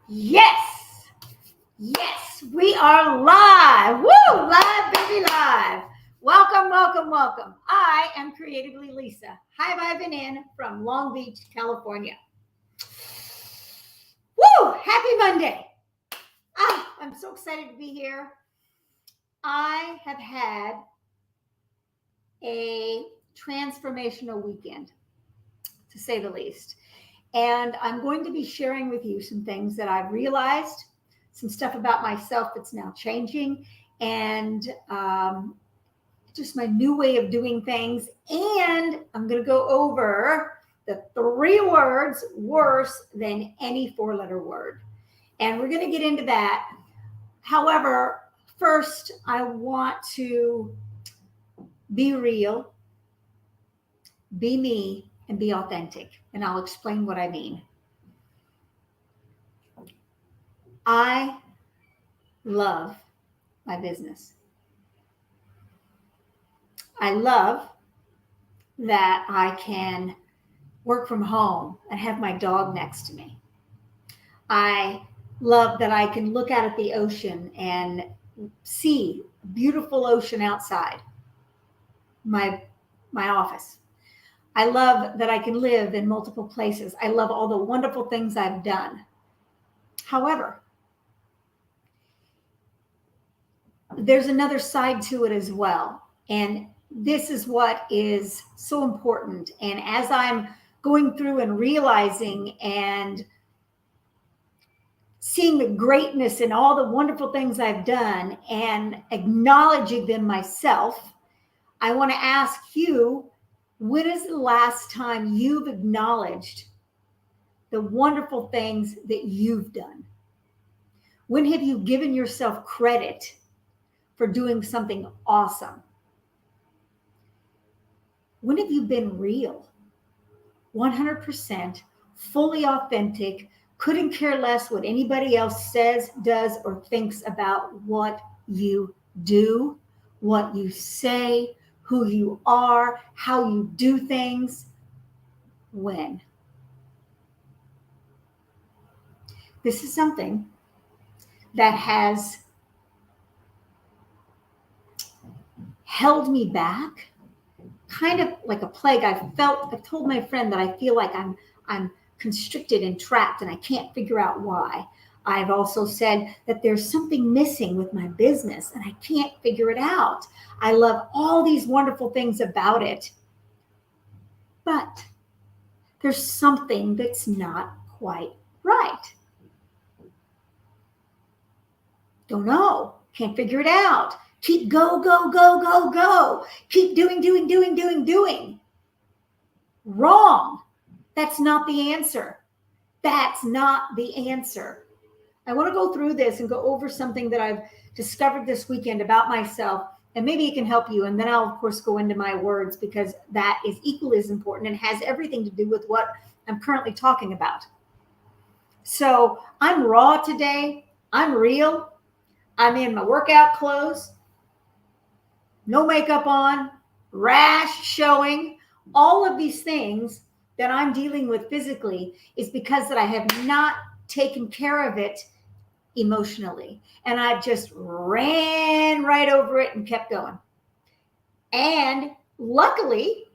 Yes, yes, we are live. Woo, live, baby, live. Welcome, welcome, welcome. I am Creatively Lisa, high-vibing in from Long Beach, California. Woo, happy Monday. I'm so excited to be here. I have had a transformational weekend, to say the least. And I'm going to be sharing with you some things that I've realized, some stuff about myself that's now changing, and just my new way of doing things. And I'm going to go over the 3 words worse than any 4-letter word. And we're going to get into that. However, first, I want to be real, be me, and be authentic. And I'll explain what I mean. I love my business. I love that I can work from home and have my dog next to me. I love that I can look out at the ocean and see a beautiful ocean outside my office. I love that I can live in multiple places. I love all the wonderful things I've done. However, there's another side to it as well. And this is what is so important. And as I'm going through and realizing and seeing the greatness in all the wonderful things I've done and acknowledging them myself, I want to ask you, when is the last time you've acknowledged the wonderful things that you've done? When have you given yourself credit for doing something awesome? When have you been real? 100%, fully authentic, couldn't care less what anybody else says, does, or thinks about what you do, what you say, who you are, how you do things. When? This is something that has held me back, kind of like a plague. I've told my friend that I feel like I'm constricted and trapped and I can't figure out why. I've also said that there's something missing with my business and I can't figure it out. I love all these wonderful things about it, but there's something that's not quite right. Don't know. Can't figure it out. Keep go. Keep doing. Wrong. That's not the answer. That's not the answer. I want to go through this and go over something that I've discovered this weekend about myself, and maybe it can help you. And then I'll, of course, go into my words because that is equally as important and has everything to do with what I'm currently talking about. So I'm raw today. I'm real. I'm in my workout clothes, no makeup on, rash showing. All of these things that I'm dealing with physically is because that I have not taken care of it emotionally. And I just ran right over it and kept going. And luckily,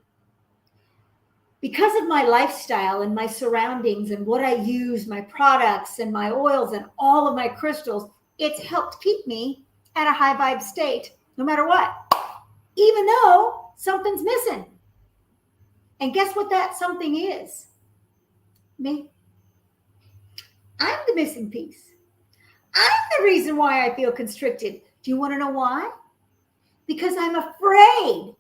because of my lifestyle and my surroundings and what I use, my products and my oils and all of my crystals, it's helped keep me at a high vibe state no matter what, even though something's missing. And guess what that something is? Me. I'm the missing piece. I'm the reason why I feel constricted. Do you want to know why? Because I'm afraid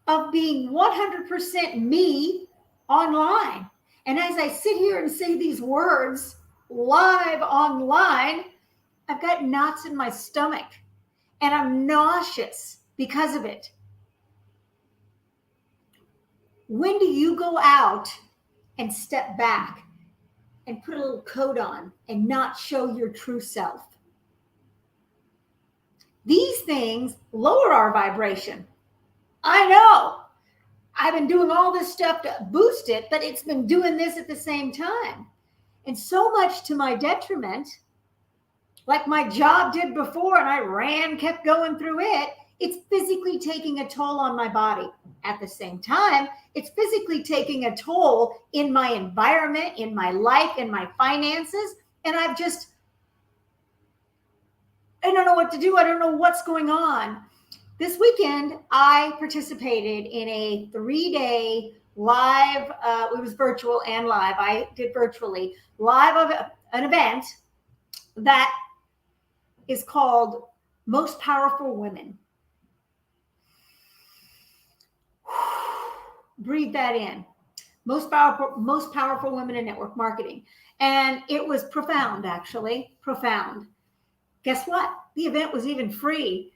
of being 100% me online. And as I sit here and say these words live online, I've got knots in my stomach and I'm nauseous because of it. When do you go out and step back and put a little coat on and not show your true self? These things lower our vibration. I know. I've been doing all this stuff to boost it, but it's been doing this at the same time. And so much to my detriment, like my job did before, and I kept going through it, it's physically taking a toll on my body. At the same time, it's physically taking a toll in my environment, in my life, in my finances. And I don't know what to do. I don't know what's going on. This weekend, I participated in a 3-day live, it was virtual and live. I did virtually live of an event that is called Most Powerful Women. Breathe that in. Most powerful women in network marketing. And it was profound, actually, profound. Guess what? The event was even free.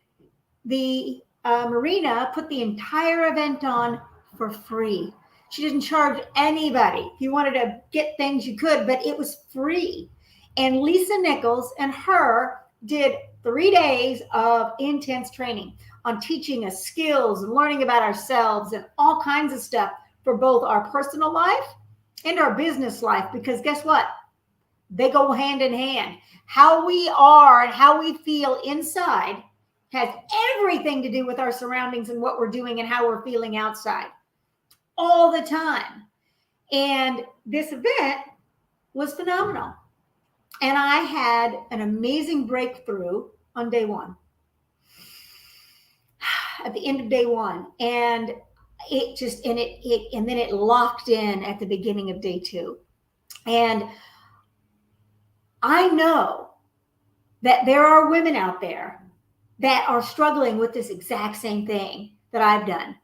The Marina put the entire event on for free. She didn't charge anybody. If you wanted to get things, you could, but it was free. And Lisa Nichols and her did 3 days of intense training on teaching us skills and learning about ourselves and all kinds of stuff for both our personal life and our business life. Because guess what? They go hand in hand. How we are and how we feel inside has everything to do with our surroundings and what we're doing and how we're feeling outside all the time. And this event was phenomenal. And I had an amazing breakthrough on day one, at the end of day one. And it just, and then it locked in at the beginning of day two. And I know that there are women out there that are struggling with this exact same thing that I've done.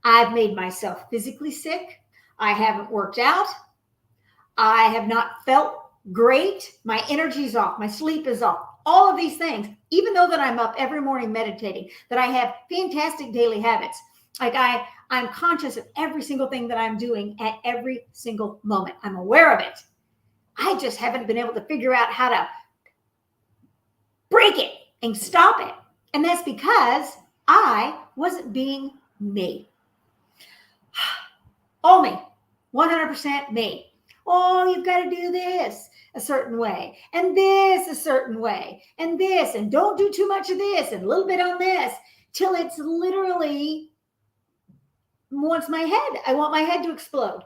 I've made myself physically sick. I haven't worked out. I have not felt great. My energy's off. My sleep is off. All of these things, even though that I'm up every morning meditating, that I have fantastic daily habits. Like I'm conscious of every single thing that I'm doing at every single moment. I'm aware of it. I just haven't been able to figure out how to break it and stop it. And that's because I wasn't being me. Only 100% me. Oh, you've got to do this a certain way, and this a certain way, and this, and don't do too much of this, and a little bit on this, till it's literally wants my head. I want my head to explode.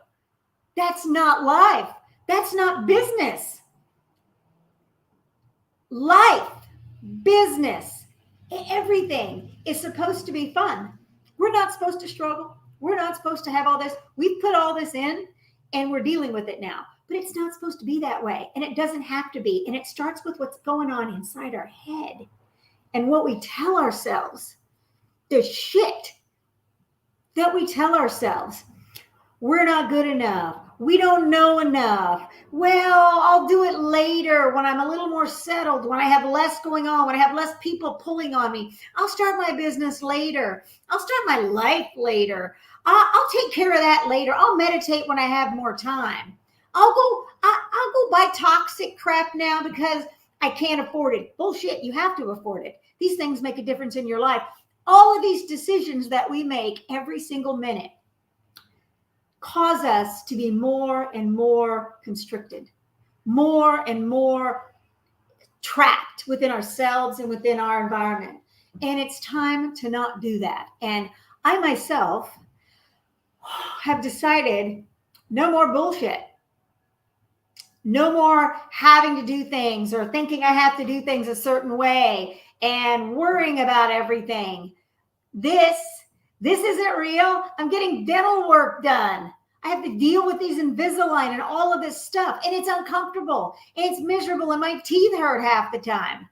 That's not life. That's not business. Life, business, everything is supposed to be fun. We're not supposed to struggle. We're not supposed to have all this. We've put all this in and we're dealing with it now. But it's not supposed to be that way. And it doesn't have to be. And it starts with what's going on inside our head and what we tell ourselves. The shit that we tell ourselves. We're not good enough. We don't know enough. Well, I'll do it later when I'm a little more settled, when I have less going on, when I have less people pulling on me. I'll start my business later. I'll start my life later. I'll take care of that later. I'll meditate when I have more time. I'll go buy toxic crap now because I can't afford it. Bullshit, you have to afford it. These things make a difference in your life. All of these decisions that we make every single minute cause us to be more and more constricted, more and more trapped within ourselves and within our environment. And it's time to not do that. And I myself have decided no more bullshit. No more having to do things or thinking I have to do things a certain way and worrying about everything. This isn't real. I'm getting dental work done. I have to deal with these Invisalign and all of this stuff. And it's uncomfortable. And it's miserable. And my teeth hurt half the time.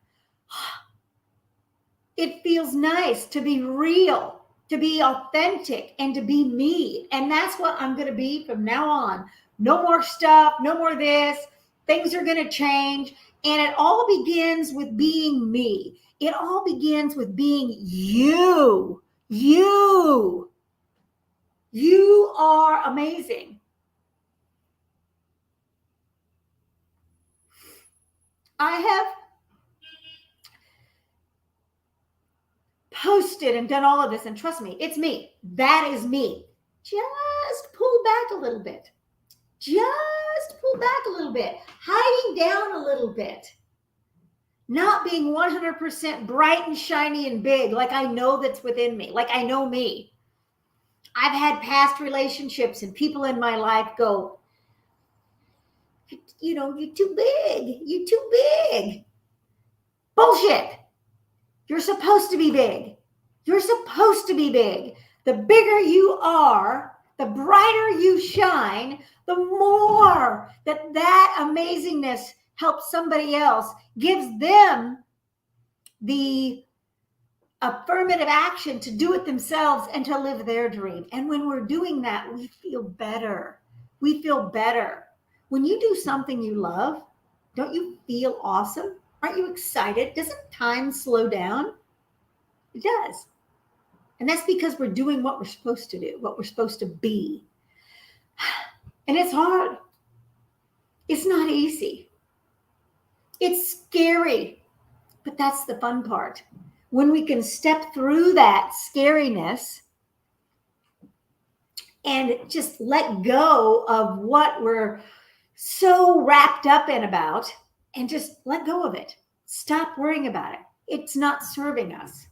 It feels nice to be real, to be authentic, and to be me. And that's what I'm going to be from now on. No more stuff. No more this. Things are going to change. And it all begins with being me. It all begins with being you. You are amazing. I have posted and done all of this, and trust me, it's me. That is me. Just pull back a little bit. Just pull back a little bit, hiding down a little bit, not being 100% bright and shiny and big, like I know that's within me, like I know me. I've had past relationships and people in my life go, you know, you're too big. You're too big. Bullshit. You're supposed to be big. You're supposed to be big. The bigger you are, the brighter you shine, the more that amazingness helps somebody else, gives them the affirmative action to do it themselves and to live their dream. And when we're doing that, we feel better. We feel better. When you do something you love, don't you feel awesome? Aren't you excited? Doesn't time slow down? It does. And that's because we're doing what we're supposed to do, what we're supposed to be. And it's hard. It's not easy. It's scary. But that's the fun part. When we can step through that scariness and just let go of what we're so wrapped up in about and just let go of it. Stop worrying about it. It's not serving us.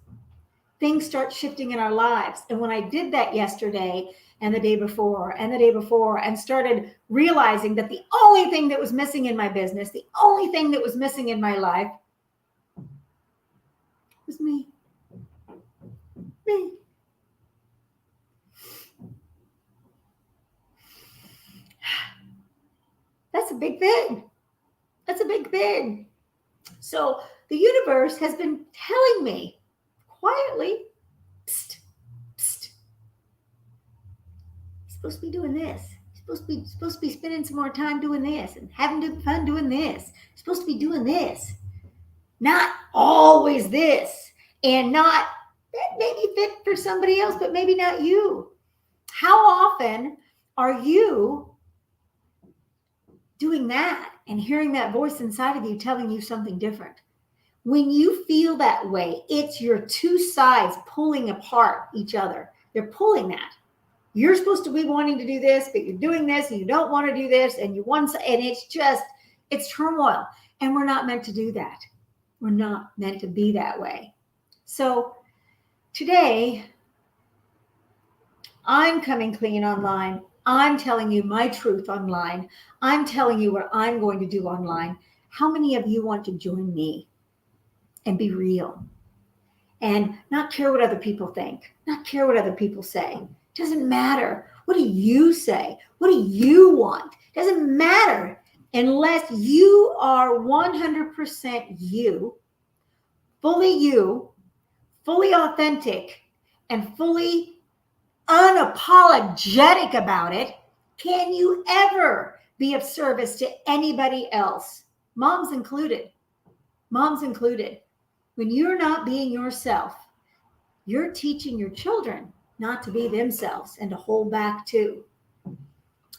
Things start shifting in our lives. And when I did that yesterday and the day before and the day before and started realizing that the only thing that was missing in my business, the only thing that was missing in my life was me. Me. That's a big thing. That's a big thing. So the universe has been telling me quietly, psst, psst. You're supposed to be doing this. You're supposed to be spending some more time doing this and having fun doing this. You're supposed to be doing this. Not always this. And not that maybe fit for somebody else, but maybe not you. How often are you doing that and hearing that voice inside of you telling you something different? When you feel that way, it's your two sides pulling apart each other. They're pulling that. You're supposed to be wanting to do this, but you're doing this and you don't want to do this and you want to, and it's turmoil. And we're not meant to do that. We're not meant to be that way. So today, I'm coming clean online. I'm telling you my truth online. I'm telling you what I'm going to do online. How many of you want to join me and be real and not care what other people think, not care what other people say? Doesn't matter. What do you say? What do you want? Doesn't matter unless you are 100% you, fully authentic, and fully unapologetic about it. Can you ever be of service to anybody else? Moms included. Moms included. When you're not being yourself, you're teaching your children not to be themselves and to hold back too.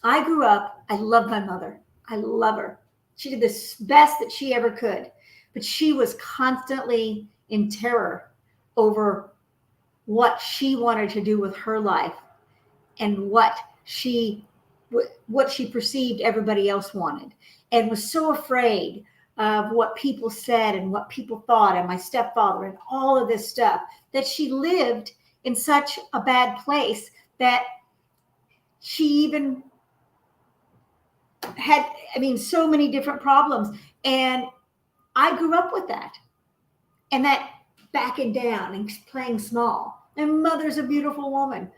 I grew up, I love my mother. I love her. She did the best that she ever could, but she was constantly in terror over what she wanted to do with her life and what she perceived everybody else wanted, and was so afraid of what people said and what people thought, and my stepfather and all of this stuff, that she lived in such a bad place that she even had, so many different problems. And I grew up with that, and that backing down and playing small. And mother's a beautiful woman.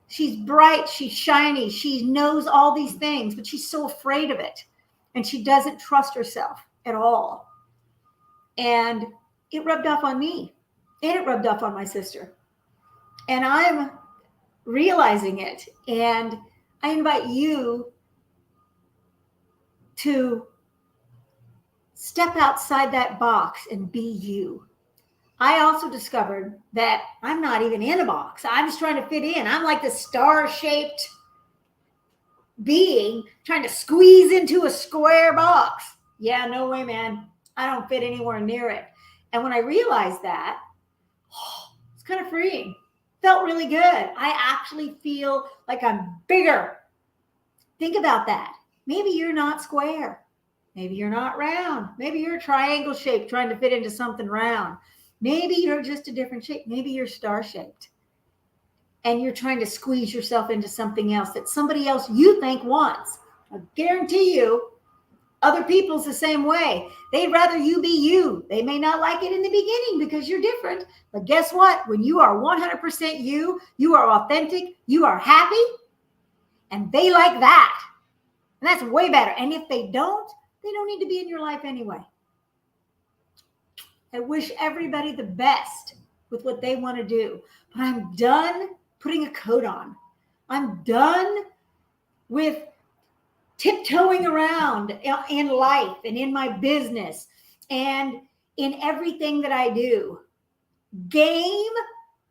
She's bright, she's shiny, she knows all these things, but she's so afraid of it. And she doesn't trust herself at all. And it rubbed off on me, and it rubbed off on my sister. And I'm realizing it. And I invite you to step outside that box and be you. I also discovered that I'm not even in a box. I'm just trying to fit in. I'm like this star-shaped being trying to squeeze into a square box. Yeah, no way, man. I don't fit anywhere near it. And when I realized that, it's kind of freeing. Felt really good. I actually feel like I'm bigger. Think about that. Maybe you're not square. Maybe you're not round. Maybe you're triangle shaped, trying to fit into something round. Maybe you're just a different shape. Maybe you're star shaped. And you're trying to squeeze yourself into something else that somebody else you think wants. I guarantee you, other people's the same way. They'd rather you be you. They may not like it in the beginning because you're different. But guess what? When you are 100% you, you are authentic, you are happy, and they like that. And that's way better. And if they don't need to be in your life anyway. I wish everybody the best with what they want to do. But I'm done putting a coat on. I'm done with tiptoeing around in life and in my business and in everything that I do. Game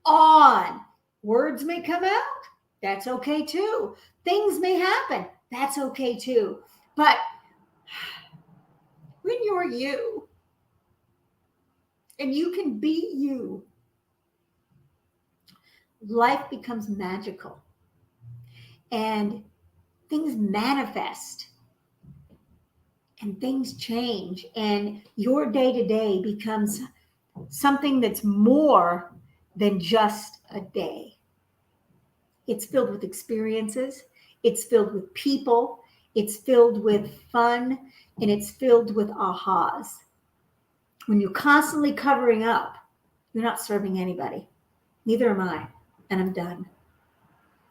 on. Words may come out. That's okay too. Things may happen. That's okay too. But when you're you and you can be you, life becomes magical and things manifest and things change and your day-to-day becomes something that's more than just a day. It's filled with experiences, it's filled with people, it's filled with fun, and it's filled with ahas. When you're constantly covering up, you're not serving anybody. Neither am I, and I'm done.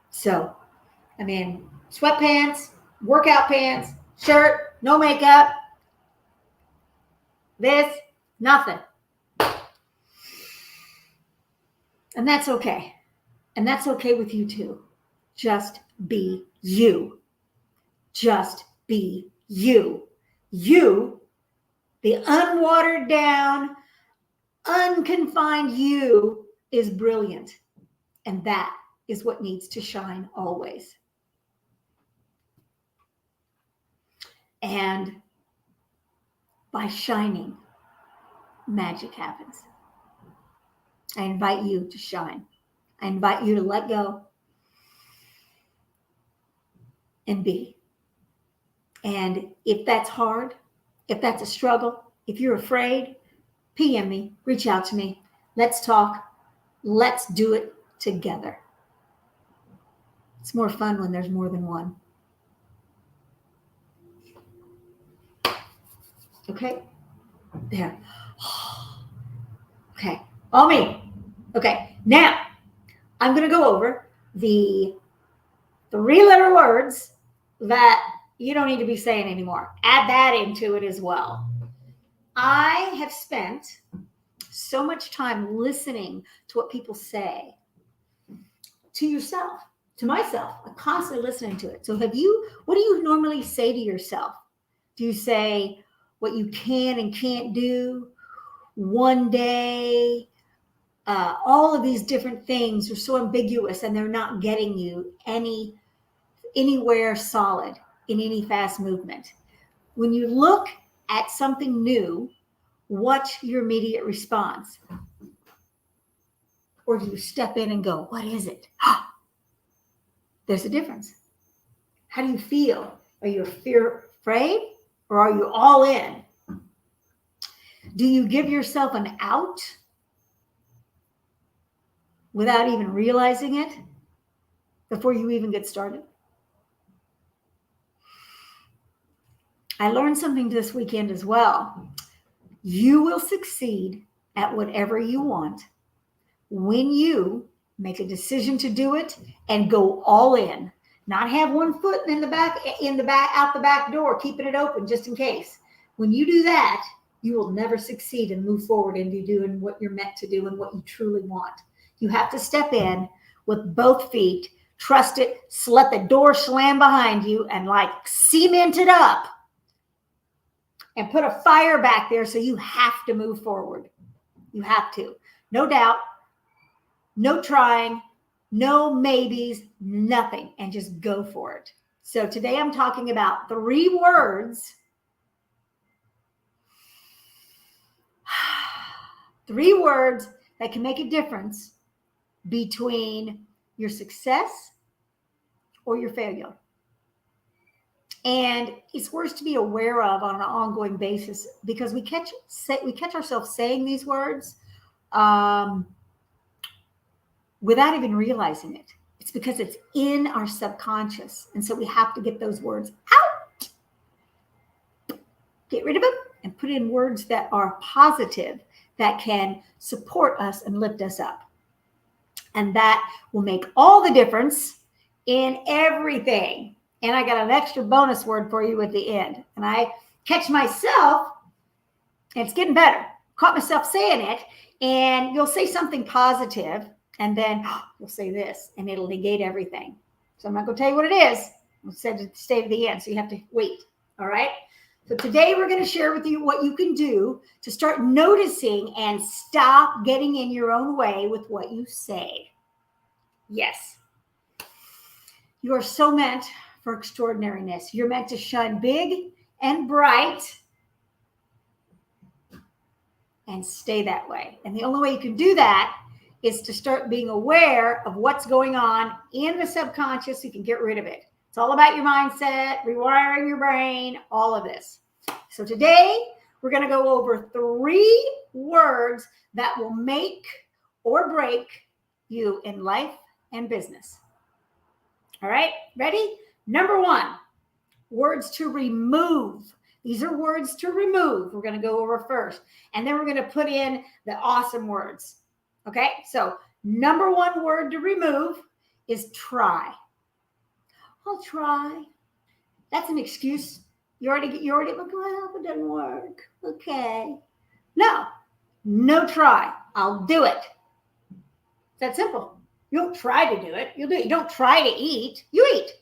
So, I'm in sweatpants, workout pants, shirt, no makeup, this, nothing. And that's okay. And that's okay with you too. Just be you. Just be you. You, the unwatered down, unconfined you, is brilliant. And that is what needs to shine always. And by shining, magic happens. I invite you to shine. I invite you to let go and be. And if that's hard, if that's a struggle, if you're afraid, PM me, reach out to me. Let's talk. Let's do it together. It's more fun when there's more than one. Okay? There. Okay. All me. Okay. Now, I'm going to go over the 3-letter words that you don't need to be saying anymore. Add that into it as well. I have spent so much time listening to what people say to yourself, to myself. I'm constantly listening to it. So what do you normally say to yourself? Do you say what you can and can't do? One day, all of these different things are so ambiguous and they're not getting you anywhere solid in any fast movement. When you look at something new, what's your immediate response? Or do you step in and go, what is it? There's a difference. How do you feel? Are you afraid or are you all in? Do you give yourself an out without even realizing it before you even get started? I learned something this weekend as well. You will succeed at whatever you want when you make a decision to do it and go all in. Not have one foot out the back door, keeping it open just in case. When you do that, you will never succeed and move forward into doing what you're meant to do and what you truly want. You have to step in with both feet, trust it, let the door slam behind you and cement it up and put a fire back there so you have to move forward. You have to. No doubt, no trying, no maybes, nothing, and just go for it. So today I'm talking about 3 words. 3 words that can make a difference between your success or your failure. And it's words to be aware of on an ongoing basis, because we catch ourselves saying these words without even realizing it. It's because it's in our subconscious. And so we have to get those words out, get rid of them, and put in words that are positive, that can support us and lift us up. And that will make all the difference in everything. And I got an extra bonus word for you at the end. And I catch myself, and it's getting better, caught myself saying it, and you'll say something positive, and then you'll say this, and it'll negate everything. So I'm not going to tell you what it is. I'll stay to the end, so you have to wait. All right? So today we're going to share with you what you can do to start noticing and stop getting in your own way with what you say. Yes. You are so meant for extraordinariness. You're meant to shine big and bright and stay that way. And the only way you can do that is to start being aware of what's going on in the subconscious so you can get rid of it. It's all about your mindset, rewiring your brain, all of this. So today we're going to go over 3 words that will make or break you in life and business. All right, ready? Number 1, words to remove. These are words to remove. We're going to go over first. And then we're going to put in the awesome words. Okay, so number 1 word to remove is try. I'll try. That's an excuse. You already look, well, it doesn't work. Okay. No try. I'll do it. It's that simple. You don't try to do it. You'll do it. You don't try to eat. You eat.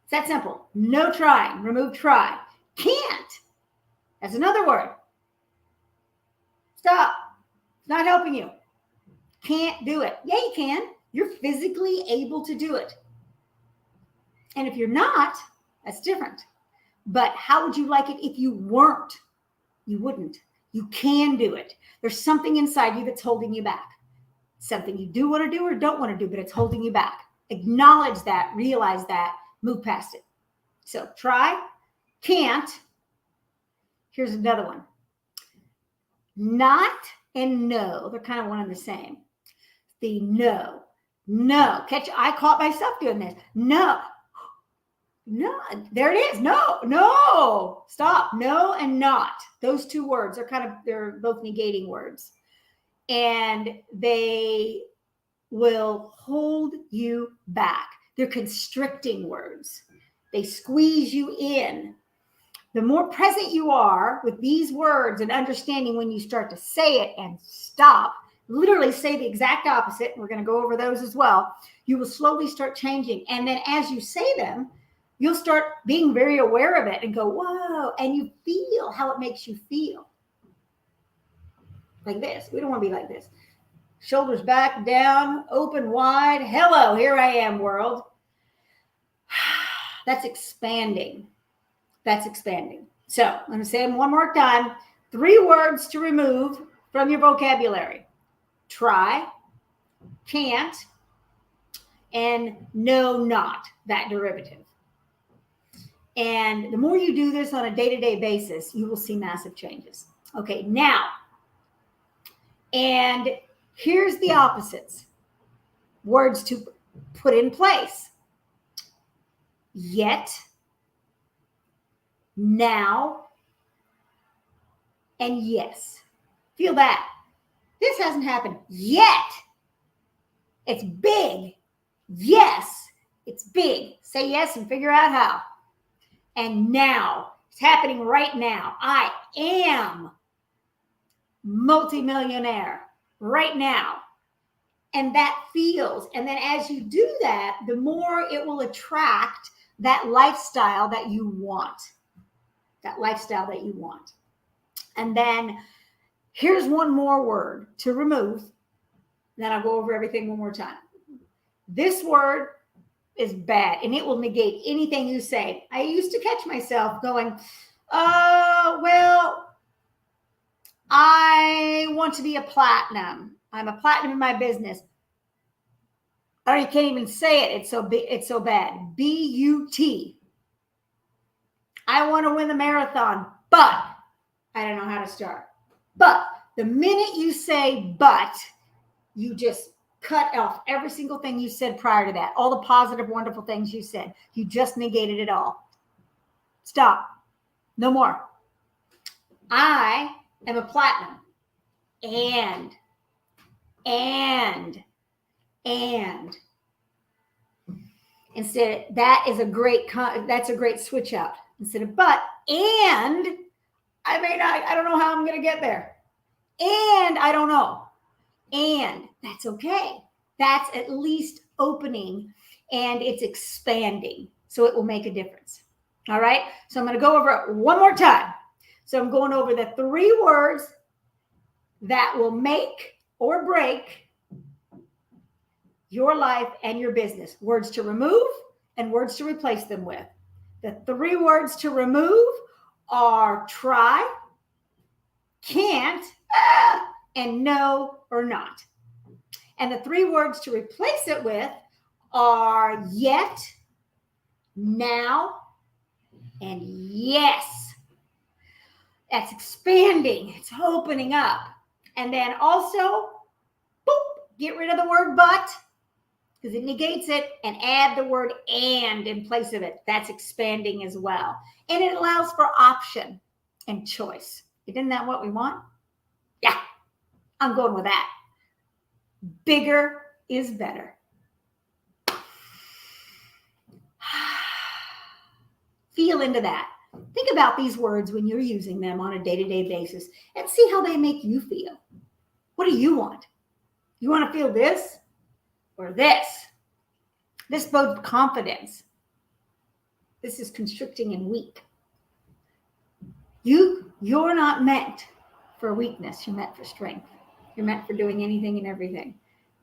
It's that simple. No trying. Remove try. Can't. That's another word. Stop. It's not helping you. Can't do it. Yeah, you can. You're physically able to do it. And if you're not, that's different. But how would you like it if you weren't? You wouldn't. You can do it. There's something inside you that's holding you back. Something you do want to do or don't want to do, but it's holding you back. Acknowledge that, realize that, move past it. So try, can't. Here's another one. Not and no. They're kind of one and the same. The no. I caught myself doing this. No, there it is. No, stop. No and not. Those 2 words are they're both negating words. And they will hold you back. They're constricting words. They squeeze you in. The more present you are with these words and understanding when you start to say it and stop, literally say the exact opposite, and we're going to go over those as well, you will slowly start changing. And then as you say them, you'll start being very aware of it and go, whoa, and you feel how it makes you feel. Like this. We don't want to be like this. Shoulders back, down, open wide. Hello, here I am, world. That's expanding. So I'm going to say them one more time. 3 words to remove from your vocabulary. Try, can't, and no, not, that derivative. And the more you do this on a day-to-day basis, you will see massive changes. Okay, now, and here's the opposites. Words to put in place. Yet, now, and yes. Feel that. This hasn't happened yet. It's big. Yes, it's big. Say yes and figure out how. And now, it's happening right now. I am multimillionaire right now. And that feels, and then as you do that, the more it will attract that lifestyle that you want. And then here's one more word to remove. Then I'll go over everything one more time. This word is bad, and it will negate anything you say. I used to catch myself going, well, I want to be a platinum. I'm a platinum in my business. Or you can't even say it. It's so bad. BUT. I want to win the marathon, but I don't know how to start. But the minute you say but, you just cut off every single thing you said prior to that. All the positive, wonderful things you said. You just negated it all. Stop. No more. I am a platinum. And. Instead, that's a great switch out. Instead of but, and I don't know how I'm going to get there. And I don't know. And that's okay. That's at least opening and it's expanding. So it will make a difference. All right. So I'm going to go over it one more time. So I'm going over the 3 words that will make or break your life and your business. Words to remove and words to replace them with. The 3 words to remove are try, can't, and no or not. And the 3 words to replace it with are yet, now, and yes. That's expanding. It's opening up. And then also, boop, get rid of the word but, because it negates it, and add the word and in place of it. That's expanding as well. And it allows for option and choice. Isn't that what we want? Yeah, I'm going with that. Bigger is better. Feel into that. Think about these words when you're using them on a day-to-day basis and see how they make you feel. What do you want? You want to feel this or this? This bodes confidence. This is constricting and weak. You're not meant for weakness. You're meant for strength. You're meant for doing anything and everything.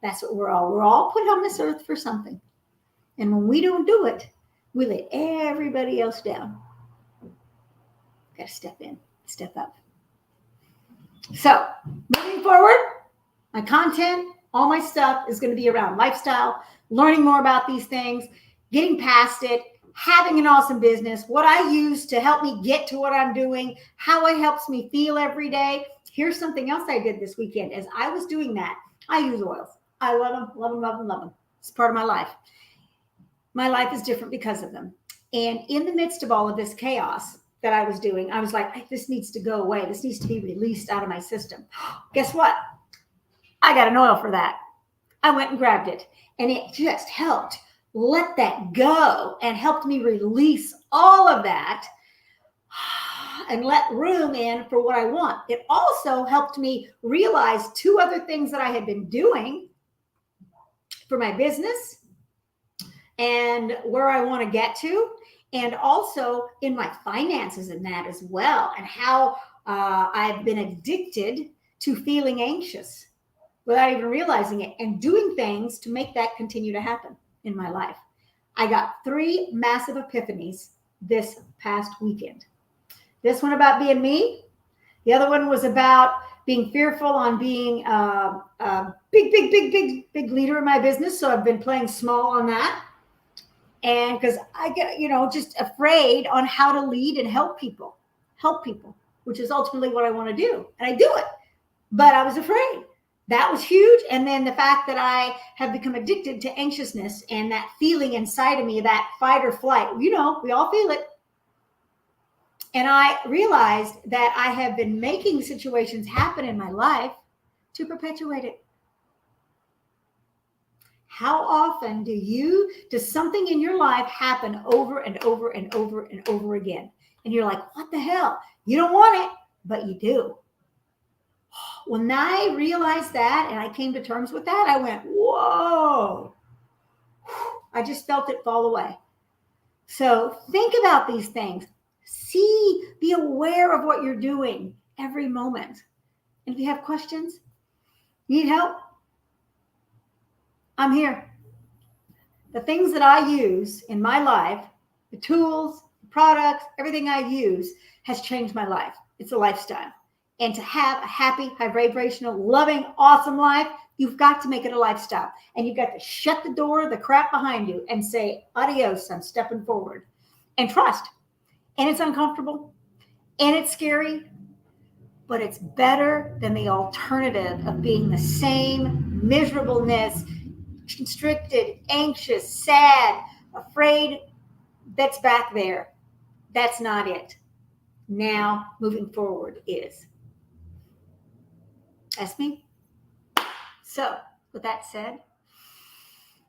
That's what we're all put on this earth for something. And when we don't do it, we let everybody else down. Got to step in, step up. So moving forward, my content, all my stuff is going to be around lifestyle, learning more about these things, getting past it, having an awesome business, what I use to help me get to what I'm doing, how it helps me feel every day. Here's something else I did this weekend. As I was doing that, I use oils. I love them, love them, love them, love them. It's part of my life. My life is different because of them. And in the midst of all of this chaos that I was doing, I was like, this needs to go away. This needs to be released out of my system. Guess what? I got an oil for that. I went and grabbed it, and it just helped let that go and helped me release all of that and let room in for what I want. It also helped me realize 2 other things that I had been doing for my business and where I want to get to, and also in my finances and that as well, and how I've been addicted to feeling anxious without even realizing it and doing things to make that continue to happen in my life. I got 3 massive epiphanies this past weekend. This one about being me. The other one was about being fearful on being a big leader in my business. So I've been playing small on that. And because I get, just afraid on how to lead and help people, which is ultimately what I want to do. And I do it, but I was afraid. That was huge. And then the fact that I have become addicted to anxiousness and that feeling inside of me, that fight or flight, we all feel it. And I realized that I have been making situations happen in my life to perpetuate it. How often does something in your life happen over and over and over and over again? And you're like, what the hell? You don't want it, but you do. When I realized that and I came to terms with that, I went, whoa. I just felt it fall away. So think about these things. Be aware of what you're doing every moment. And if you have questions, need help, I'm here. The things that I use in my life, the tools, the products, everything I use has changed my life. It's a lifestyle. And to have a happy, high vibrational, loving, awesome life, you've got to make it a lifestyle. And you've got to shut the door, the crap behind you, and say, adios, I'm stepping forward. And trust. and it's uncomfortable, and it's scary, but it's better than the alternative of being the same miserableness, constricted, anxious, sad, afraid that's back there. That's not it. Now, moving forward is. That's me. So, with that said,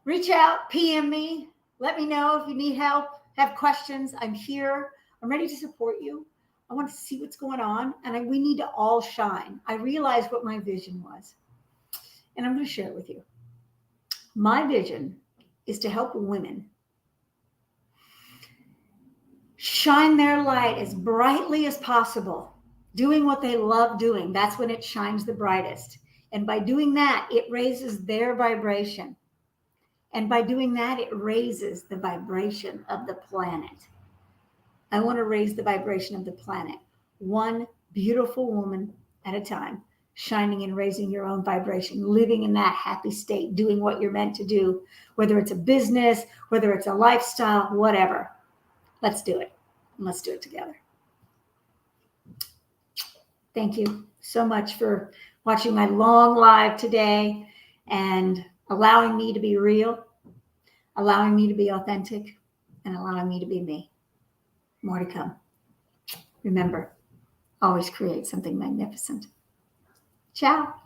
reach out, PM me, let me know if you need help, have questions. I'm here. I'm ready to support you. I want to see what's going on, and we need to all shine. I realized what my vision was, and I'm going to share it with you. My vision is to help women shine their light as brightly as possible, doing what they love doing. That's when it shines the brightest. And by doing that, it raises their vibration. And by doing that, it raises the vibration of the planet. I want to raise the vibration of the planet, one beautiful woman at a time, shining and raising your own vibration, living in that happy state, doing what you're meant to do, whether it's a business, whether it's a lifestyle, whatever. Let's do it. Let's do it together. Thank you so much for watching my long live today and allowing me to be real, allowing me to be authentic, and allowing me to be me. More to come. Remember, always create something magnificent. Ciao.